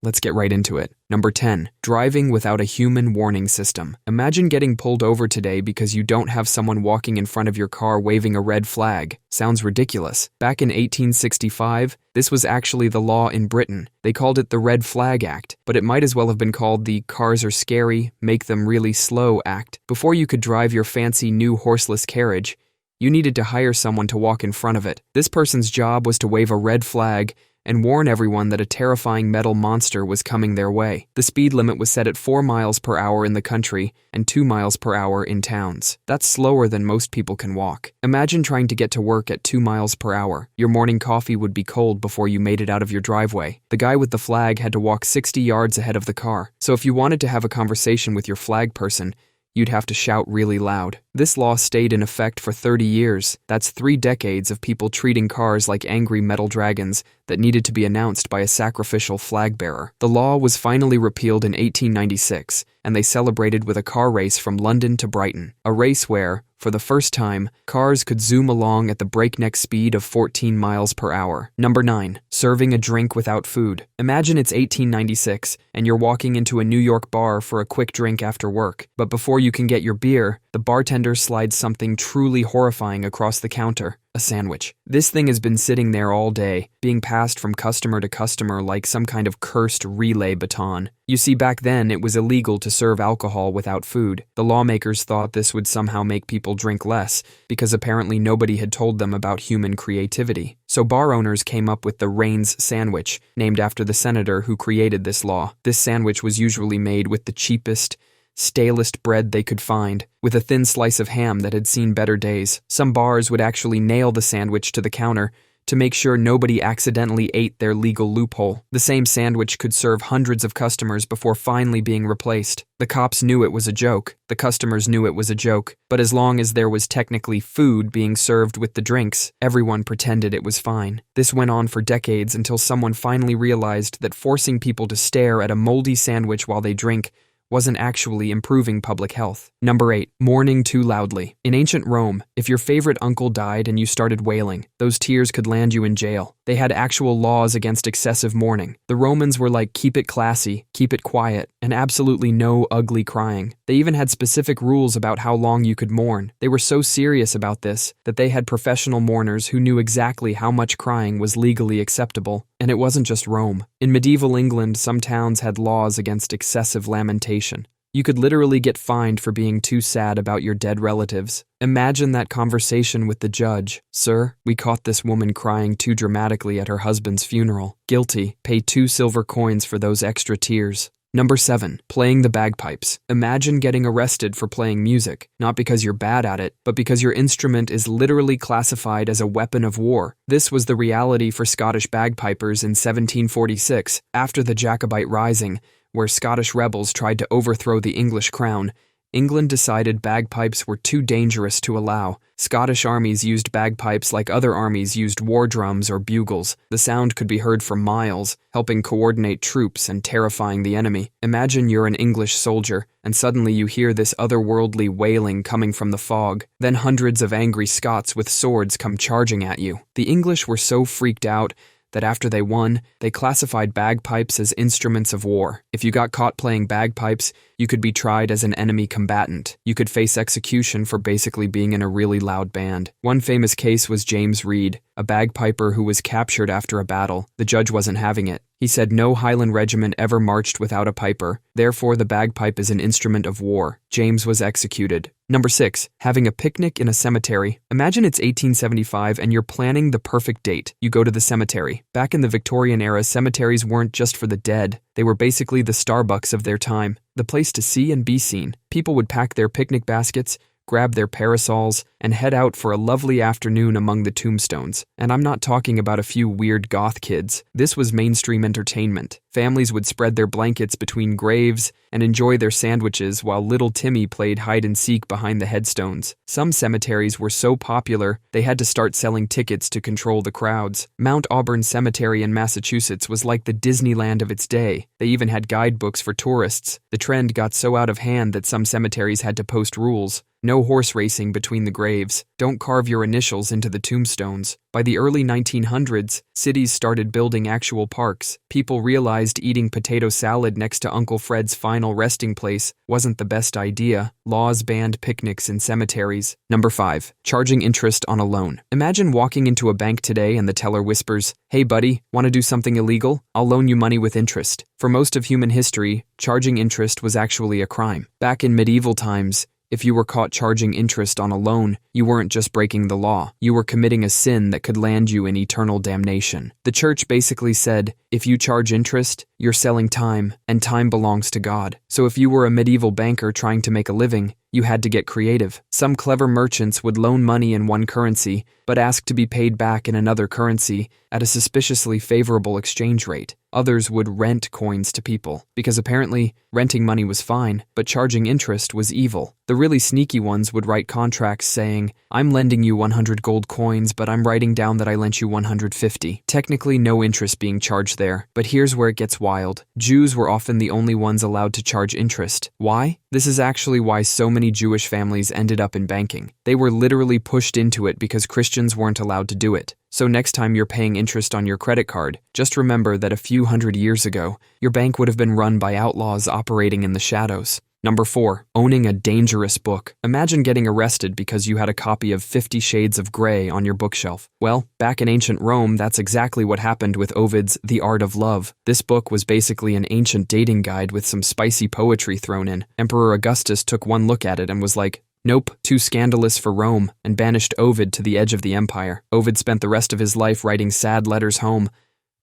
Let's get right into it. Number 10. Driving without a human warning system. Imagine getting pulled over today because you don't have someone walking in front of your car waving a red flag. Sounds ridiculous. Back in 1865, this was actually the law in Britain. They called it the Red Flag Act, but it might as well have been called the Cars Are Scary, Make Them Really Slow Act. Before you could drive your fancy new horseless carriage, you needed to hire someone to walk in front of it. This person's job was to wave a red flag and warn everyone that a terrifying metal monster was coming their way. The speed limit was set at 4 miles per hour in the country and 2 miles per hour in towns. That's slower than most people can walk. Imagine trying to get to work at 2 miles per hour. Your morning coffee would be cold before you made it out of your driveway. The guy with the flag had to walk 60 yards ahead of the car. So if you wanted to have a conversation with your flag person, you'd have to shout really loud. This law stayed in effect for 30 years. That's 3 decades of people treating cars like angry metal dragons that needed to be announced by a sacrificial flag bearer. The law was finally repealed in 1896, and they celebrated with a car race from London to Brighton. A race where, for the first time, cars could zoom along at the breakneck speed of 14 miles per hour. Number 9. Serving a drink without food. Imagine it's 1896, and you're walking into a New York bar for a quick drink after work. But before you can get your beer, the bartender slides something truly horrifying across the counter. A sandwich. This thing has been sitting there all day, being passed from customer to customer like some kind of cursed relay baton. You see, back then it was illegal to serve alcohol without food. The lawmakers thought this would somehow make people drink less, because apparently nobody had told them about human creativity. So bar owners came up with the Raines sandwich, named after the senator who created this law. This sandwich was usually made with the cheapest, stalest bread they could find, with a thin slice of ham that had seen better days. Some bars would actually nail the sandwich to the counter to make sure nobody accidentally ate their legal loophole. The same sandwich could serve hundreds of customers before finally being replaced. The cops knew it was a joke. The customers knew it was a joke. But as long as there was technically food being served with the drinks, everyone pretended it was fine. This went on for decades until someone finally realized that forcing people to stare at a moldy sandwich while they drink wasn't actually improving public health. Number 8. Mourning too loudly. In ancient Rome, if your favorite uncle died and you started wailing, those tears could land you in jail. They had actual laws against excessive mourning. The Romans were like, keep it classy, keep it quiet, and absolutely no ugly crying. They even had specific rules about how long you could mourn. They were so serious about this that they had professional mourners who knew exactly how much crying was legally acceptable. And it wasn't just Rome. In medieval England, some towns had laws against excessive lamentation. You could literally get fined for being too sad about your dead relatives. Imagine that conversation with the judge. Sir, we caught this woman crying too dramatically at her husband's funeral. Guilty. Pay 2 silver coins for those extra tears. Number 7. Playing the bagpipes. Imagine getting arrested for playing music, not because you're bad at it, but because your instrument is literally classified as a weapon of war. This was the reality for Scottish bagpipers in 1746, after the Jacobite Rising, where Scottish rebels tried to overthrow the English crown. England decided bagpipes were too dangerous to allow. Scottish armies used bagpipes like other armies used war drums or bugles. The sound could be heard for miles, helping coordinate troops and terrifying the enemy. Imagine you're an English soldier, and suddenly you hear this otherworldly wailing coming from the fog. Then hundreds of angry Scots with swords come charging at you. The English were so freaked out that after they won, they classified bagpipes as instruments of war. If you got caught playing bagpipes, you could be tried as an enemy combatant. You could face execution for basically being in a really loud band. One famous case was James Reed, a bagpiper who was captured after a battle. The judge wasn't having it. He said no Highland regiment ever marched without a piper. Therefore, the bagpipe is an instrument of war. James was executed. Number 6. Having a picnic in a cemetery. Imagine it's 1875 and you're planning the perfect date. You go to the cemetery. Back in the Victorian era, cemeteries weren't just for the dead. They were basically the Starbucks of their time, the place to see and be seen. People would pack their picnic baskets, grab their parasols, and head out for a lovely afternoon among the tombstones. And I'm not talking about a few weird goth kids. This was mainstream entertainment. Families would spread their blankets between graves and enjoy their sandwiches while little Timmy played hide-and-seek behind the headstones. Some cemeteries were so popular, they had to start selling tickets to control the crowds. Mount Auburn Cemetery in Massachusetts was like the Disneyland of its day. They even had guidebooks for tourists. The trend got so out of hand that some cemeteries had to post rules. No horse racing between the graves. Don't carve your initials into the tombstones. By the early 1900s, cities started building actual parks. People realized eating potato salad next to Uncle Fred's final resting place wasn't the best idea. Laws banned picnics in cemeteries. Number 5. Charging interest on a loan. Imagine walking into a bank today and the teller whispers, "Hey buddy, want to do something illegal? I'll loan you money with interest." For most of human history, charging interest was actually a crime. Back in medieval times, if you were caught charging interest on a loan, you weren't just breaking the law, you were committing a sin that could land you in eternal damnation. The church basically said, if you charge interest, you're selling time, and time belongs to God. So if you were a medieval banker trying to make a living, you had to get creative. Some clever merchants would loan money in one currency, but ask to be paid back in another currency at a suspiciously favorable exchange rate. Others would rent coins to people, because apparently renting money was fine, but charging interest was evil. The really sneaky ones would write contracts saying, "I'm lending you 100 gold coins, but I'm writing down that I lent you 150. Technically no interest being charged there, but here's where it gets wild. Jews were often the only ones allowed to charge interest. Why? This is actually why so many Jewish families ended up in banking. They were literally pushed into it because Christians weren't allowed to do it. So next time you're paying interest on your credit card, just remember that a few hundred years ago, your bank would have been run by outlaws operating in the shadows. Number 4. Owning a dangerous book. Imagine getting arrested because you had a copy of 50 Shades of Grey on your bookshelf. Well, back in ancient Rome, that's exactly what happened with Ovid's The Art of Love. This book was basically an ancient dating guide with some spicy poetry thrown in. Emperor Augustus took one look at it and was like, "Nope, too scandalous for Rome," and banished Ovid to the edge of the empire. Ovid spent the rest of his life writing sad letters home,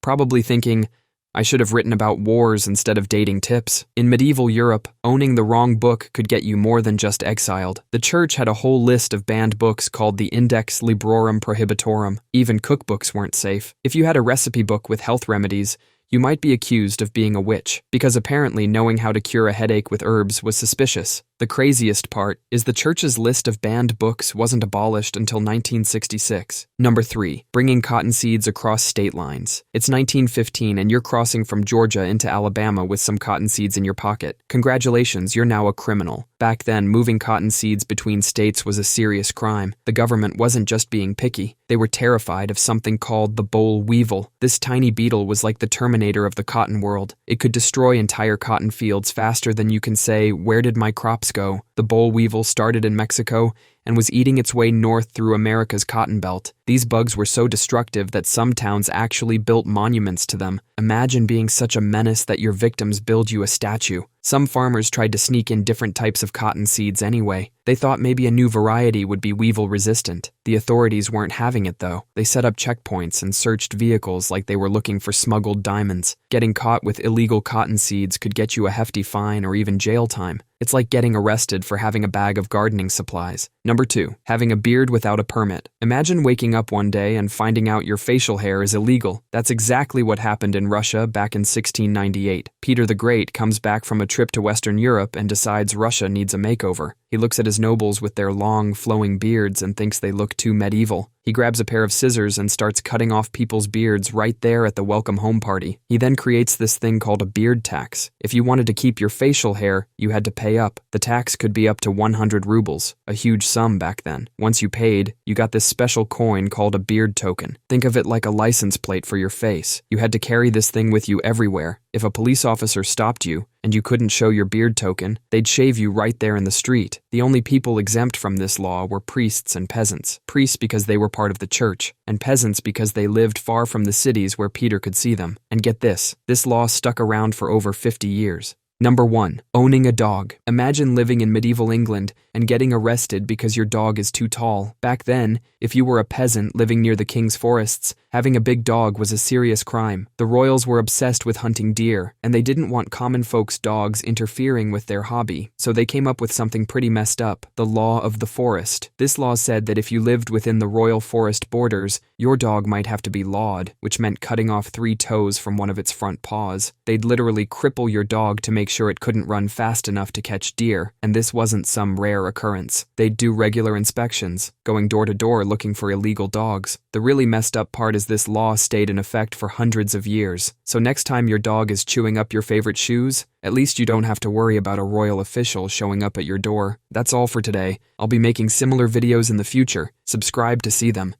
probably thinking, "I should have written about wars instead of dating tips." In medieval Europe, owning the wrong book could get you more than just exiled. The church had a whole list of banned books called the Index Librorum Prohibitorum. Even cookbooks weren't safe. If you had a recipe book with health remedies, you might be accused of being a witch, because apparently knowing how to cure a headache with herbs was suspicious. The craziest part is the church's list of banned books wasn't abolished until 1966. Number 3. Bringing cotton seeds across state lines. It's 1915 and you're crossing from Georgia into Alabama with some cotton seeds in your pocket. Congratulations, you're now a criminal. Back then, moving cotton seeds between states was a serious crime. The government wasn't just being picky. They were terrified of something called the boll weevil. This tiny beetle was like the Terminator of the cotton world. It could destroy entire cotton fields faster than you can say, "Where did my crops go?" The boll weevil started in Mexico and was eating its way north through America's cotton belt. These bugs were so destructive that some towns actually built monuments to them. Imagine being such a menace that your victims build you a statue. Some farmers tried to sneak in different types of cotton seeds anyway. They thought maybe a new variety would be weevil resistant. The authorities weren't having it though. They set up checkpoints and searched vehicles like they were looking for smuggled diamonds. Getting caught with illegal cotton seeds could get you a hefty fine or even jail time. It's like getting arrested for having a bag of gardening supplies. Number 2. Having a beard without a permit. Imagine waking up one day and finding out your facial hair is illegal. That's exactly what happened in Russia back in 1698. Peter the Great comes back from a trip to Western Europe and decides Russia needs a makeover. He looks at his nobles with their long, flowing beards and thinks they look too medieval. He grabs a pair of scissors and starts cutting off people's beards right there at the welcome home party. He then creates this thing called a beard tax. If you wanted to keep your facial hair, you had to pay up. The tax could be up to 100 rubles, a huge sum back then. Once you paid, you got this special coin called a beard token. Think of it like a license plate for your face. You had to carry this thing with you everywhere. If a police officer stopped you, and you couldn't show your beard token, they'd shave you right there in the street. The only people exempt from this law were priests and peasants. Priests because they were part of the church, and peasants because they lived far from the cities where Peter could see them. And get this law stuck around for over 50 years. Number 1. Owning a dog. Imagine living in medieval England and getting arrested because your dog is too tall. Back then, if you were a peasant living near the king's forests, having a big dog was a serious crime. The royals were obsessed with hunting deer, and they didn't want common folks' dogs interfering with their hobby. So they came up with something pretty messed up, the law of the forest. This law said that if you lived within the royal forest borders, Your dog might have to be lawed, which meant cutting off 3 toes from one of its front paws. They'd literally cripple your dog to make sure it couldn't run fast enough to catch deer, and this wasn't some rare occurrence. They'd do regular inspections, going door to door looking for illegal dogs. The really messed up part is this law stayed in effect for hundreds of years, so next time your dog is chewing up your favorite shoes, at least you don't have to worry about a royal official showing up at your door. That's all for today. I'll be making similar videos in the future. Subscribe to see them.